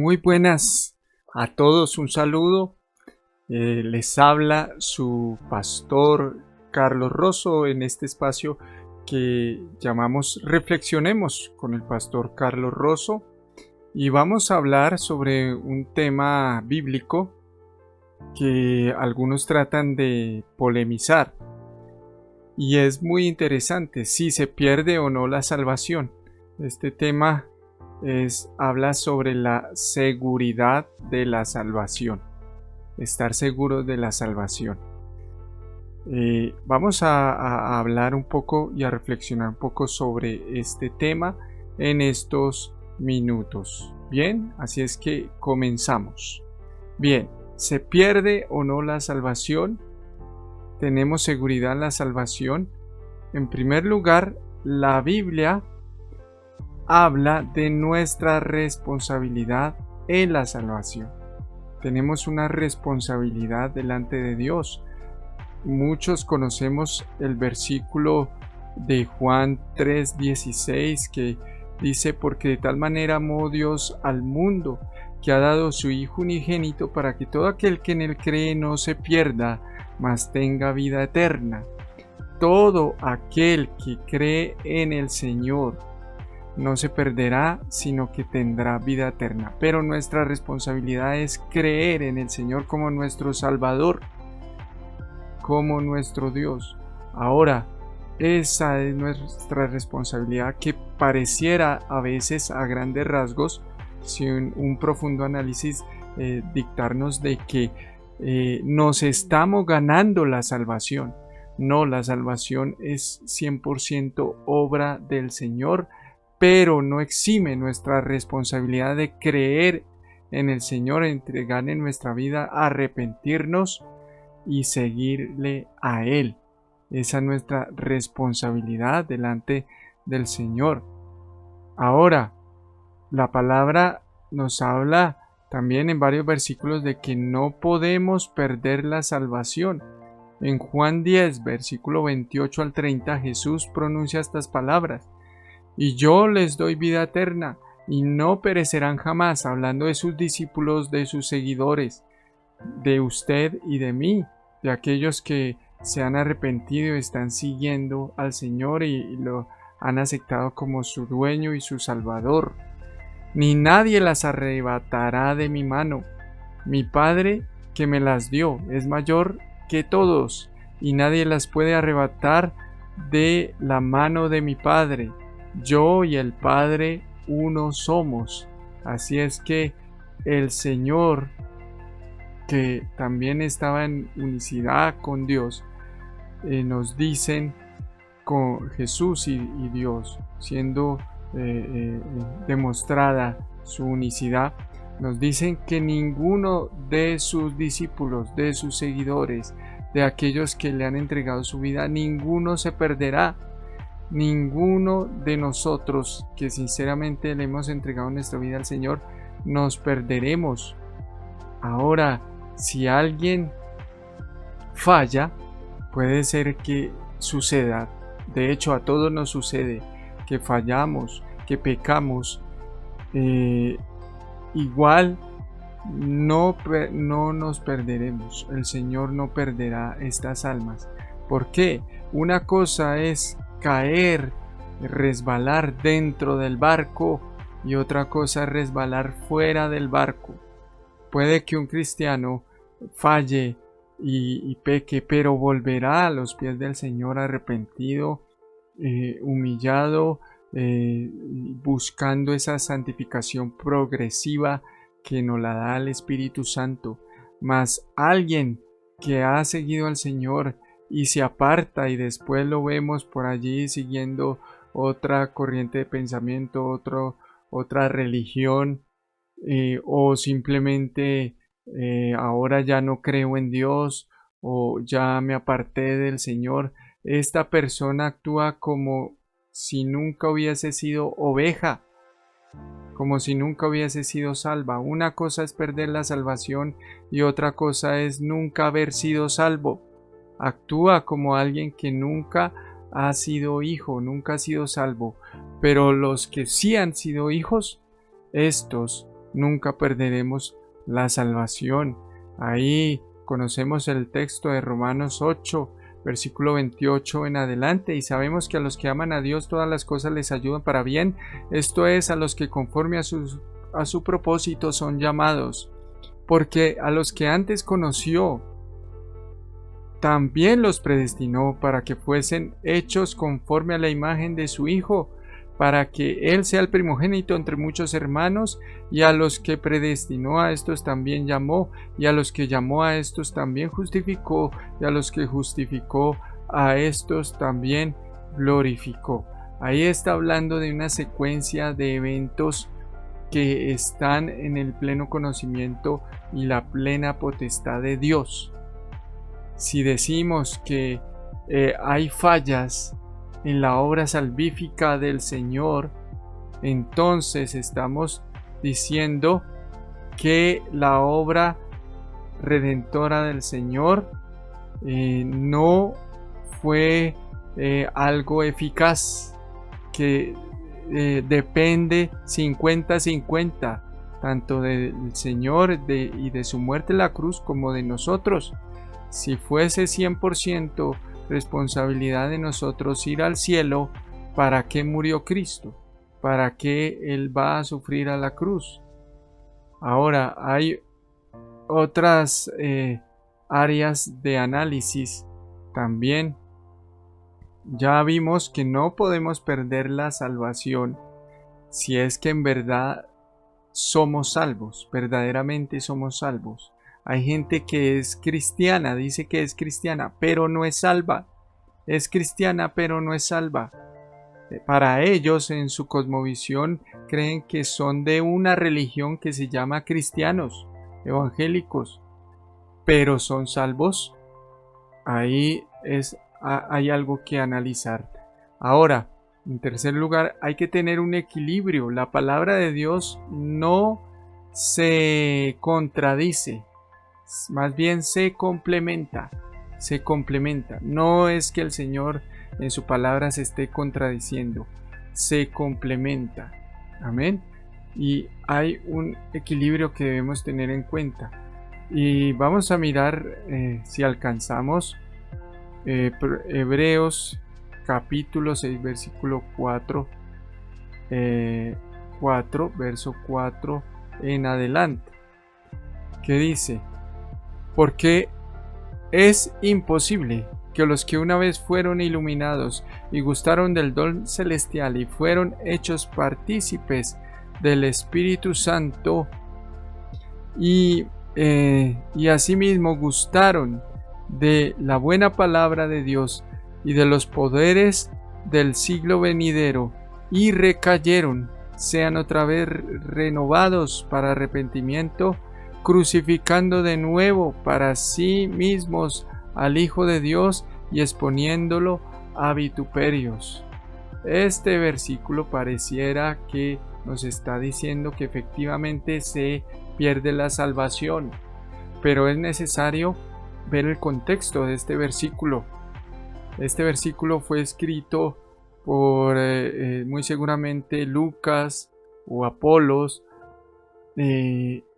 Muy buenas a todos, un saludo. Les habla su pastor Carlos Rosso en este espacio que llamamos Reflexionemos con el pastor Carlos Rosso, y vamos a hablar sobre un tema bíblico que algunos tratan de polemizar, y es muy interesante si se pierde o no la salvación. Este tema habla sobre la seguridad de la salvación, estar seguros de la salvación. Vamos a hablar un poco y a reflexionar un poco sobre este tema en estos minutos. Bien, así es que comenzamos. Bien, ¿se pierde o no la salvación? ¿Tenemos seguridad en la salvación? En primer lugar, la Biblia habla de nuestra responsabilidad en la salvación. Tenemos una responsabilidad delante de Dios. Muchos conocemos el versículo de Juan 3:16 que dice: porque de tal manera amó Dios al mundo, que ha dado su Hijo unigénito, para que todo aquel que en él cree no se pierda, mas tenga vida eterna. Todo aquel que cree en el Señor no se perderá, sino que tendrá vida eterna. Pero nuestra responsabilidad es creer en el Señor como nuestro Salvador, como nuestro Dios. Ahora, esa es nuestra responsabilidad, que pareciera a veces, a grandes rasgos, sin un profundo análisis, dictarnos de que nos estamos ganando la salvación. No, la salvación es 100% obra del Señor, pero no exime nuestra responsabilidad de creer en el Señor, entregar en nuestra vida, arrepentirnos y seguirle a Él. Esa es nuestra responsabilidad delante del Señor. Ahora, la palabra nos habla también en varios versículos de que no podemos perder la salvación. En Juan 10, versículo 28 al 30, Jesús pronuncia estas palabras: y yo les doy vida eterna, y no perecerán jamás, hablando de sus discípulos, de sus seguidores, de usted y de mí, de aquellos que se han arrepentido y están siguiendo al Señor y lo han aceptado como su dueño y su Salvador. Ni nadie las arrebatará de mi mano. Mi Padre, que me las dio, es mayor que todos, y nadie las puede arrebatar de la mano de mi Padre. Yo y el Padre uno somos. Así es que el Señor, que también estaba en unicidad con Dios, nos dicen, con Jesús y Dios siendo demostrada su unicidad, nos dicen que ninguno de sus discípulos, de sus seguidores, de aquellos que le han entregado su vida, ninguno se perderá. Ninguno de nosotros que sinceramente le hemos entregado nuestra vida al Señor nos perderemos. Ahora, si alguien falla, puede ser que suceda. De hecho, a todos nos sucede que fallamos, que pecamos. Igual no nos perderemos. El Señor no perderá estas almas. ¿Por qué? Una cosa es caer, resbalar dentro del barco, y otra cosa es resbalar fuera del barco. Puede que un cristiano falle y peque, pero volverá a los pies del Señor arrepentido, humillado, buscando esa santificación progresiva que nos la da el Espíritu Santo. Mas alguien que ha seguido al Señor y se aparta, y después lo vemos por allí siguiendo otra corriente de pensamiento, otra religión, o simplemente ahora ya no creo en Dios, o ya me aparté del Señor. Esta persona actúa como si nunca hubiese sido oveja, como si nunca hubiese sido salva. Una cosa es perder la salvación y otra cosa es nunca haber sido salvo. Actúa como alguien que nunca ha sido hijo, nunca ha sido salvo. Pero los que sí han sido hijos, estos nunca perderemos la salvación. Ahí conocemos el texto de Romanos 8, versículo 28 en adelante, y sabemos que a los que aman a Dios todas las cosas les ayudan para bien, esto es, a los que conforme a su propósito son llamados, porque a los que antes conoció, también los predestinó para que fuesen hechos conforme a la imagen de su Hijo, para que Él sea el primogénito entre muchos hermanos, y a los que predestinó a estos también llamó, y a los que llamó a estos también justificó, y a los que justificó a estos también glorificó. Ahí está hablando de una secuencia de eventos que están en el pleno conocimiento y la plena potestad de Dios. Si decimos que hay fallas en la obra salvífica del Señor, entonces estamos diciendo que la obra redentora del Señor no fue algo eficaz, que depende 50-50, tanto del Señor y de su muerte en la cruz como de nosotros. Si fuese 100% responsabilidad de nosotros ir al cielo, ¿para qué murió Cristo? ¿Para qué Él va a sufrir a la cruz? Ahora, hay otras áreas de análisis también. Ya vimos que no podemos perder la salvación si es que en verdad somos salvos, verdaderamente somos salvos. Hay gente que es cristiana, dice que es cristiana, pero no es salva. Es cristiana, pero no es salva. Para ellos, en su cosmovisión, creen que son de una religión que se llama cristianos, evangélicos, pero son salvos. Ahí hay algo que analizar. Ahora, en tercer lugar, hay que tener un equilibrio. La palabra de Dios no se contradice, más bien se complementa. No es que el Señor en su palabra se esté contradiciendo, se complementa. Amén. Y hay un equilibrio que debemos tener en cuenta. Y vamos a mirar si alcanzamos Hebreos capítulo 6, versículo 4, verso 4 en adelante, que dice: porque es imposible que los que una vez fueron iluminados y gustaron del don celestial y fueron hechos partícipes del Espíritu Santo y asimismo gustaron de la buena palabra de Dios y de los poderes del siglo venidero y recayeron, sean otra vez renovados para arrepentimiento, crucificando de nuevo para sí mismos al Hijo de Dios y exponiéndolo a vituperios. Este versículo pareciera que nos está diciendo que efectivamente se pierde la salvación, pero es necesario ver el contexto de este versículo. Este versículo fue escrito por muy seguramente Lucas o Apolos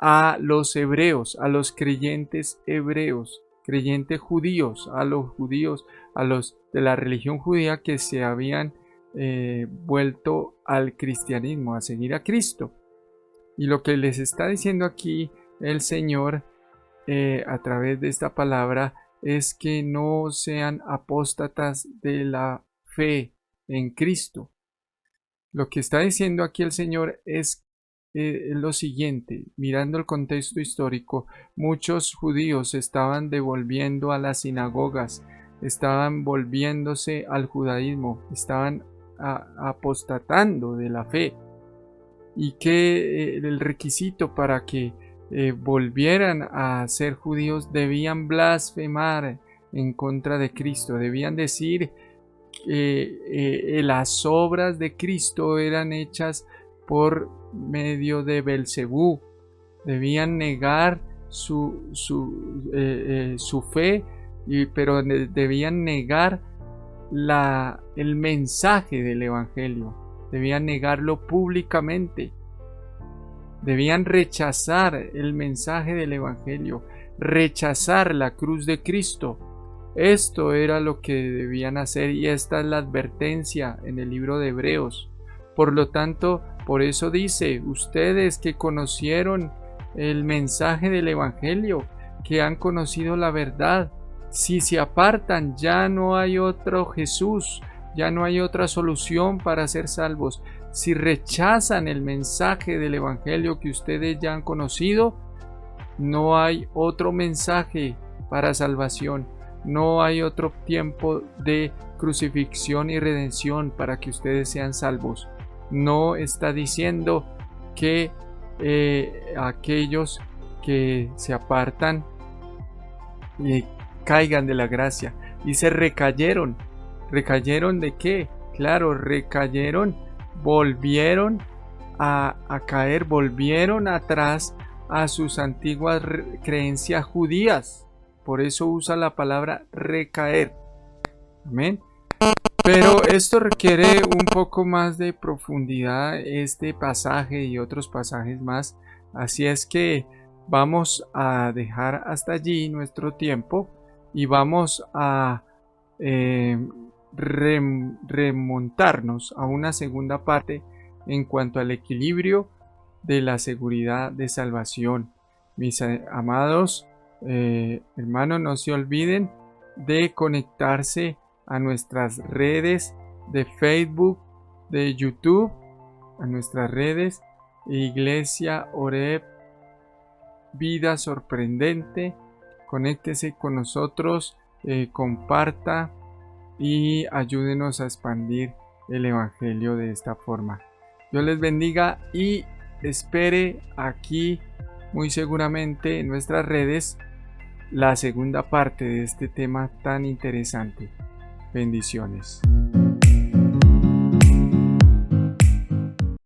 a los hebreos, a los creyentes hebreos, creyentes judíos, a los judíos, a los de la religión judía que se habían vuelto al cristianismo, a seguir a Cristo. Y lo que les está diciendo aquí el Señor a través de esta palabra es que no sean apóstatas de la fe en Cristo. Lo que está diciendo aquí el Señor es lo siguiente: mirando el contexto histórico, muchos judíos estaban devolviendo a las sinagogas, estaban volviéndose al judaísmo, estaban apostatando de la fe, y que el requisito para que volvieran a ser judíos debían blasfemar en contra de Cristo, debían decir que las obras de Cristo eran hechas por medio de Belcebú, debían negar su fe, pero debían negar el mensaje del Evangelio, debían negarlo públicamente. debían rechazar el mensaje del Evangelio, rechazar la cruz de Cristo. Esto era lo que debían hacer y esta es la advertencia en el libro de Hebreos. Por lo tanto, por eso dice, ustedes que conocieron el mensaje del Evangelio, que han conocido la verdad, si se apartan, ya no hay otro Jesús, ya no hay otra solución para ser salvos. Si rechazan el mensaje del Evangelio que ustedes ya han conocido, no hay otro mensaje para salvación. No hay otro tiempo de crucifixión y redención para que ustedes sean salvos. No está diciendo que aquellos que se apartan y caigan de la gracia. Dice recayeron. ¿Recayeron de qué? Claro, recayeron, volvieron a caer, volvieron atrás a sus antiguas creencias judías. Por eso usa la palabra recaer. Amén. Pero esto requiere un poco más de profundidad, este pasaje y otros pasajes más. Así es que vamos a dejar hasta allí nuestro tiempo y vamos a remontarnos a una segunda parte en cuanto al equilibrio de la seguridad de salvación. Mis amados hermanos, no se olviden de conectarse a nuestras redes de Facebook, de YouTube, a nuestras redes Iglesia Oreb Vida Sorprendente. Conéctese con nosotros, comparta y ayúdenos a expandir el Evangelio de esta forma. Dios les bendiga y espere aquí muy seguramente en nuestras redes la segunda parte de este tema tan interesante. Bendiciones.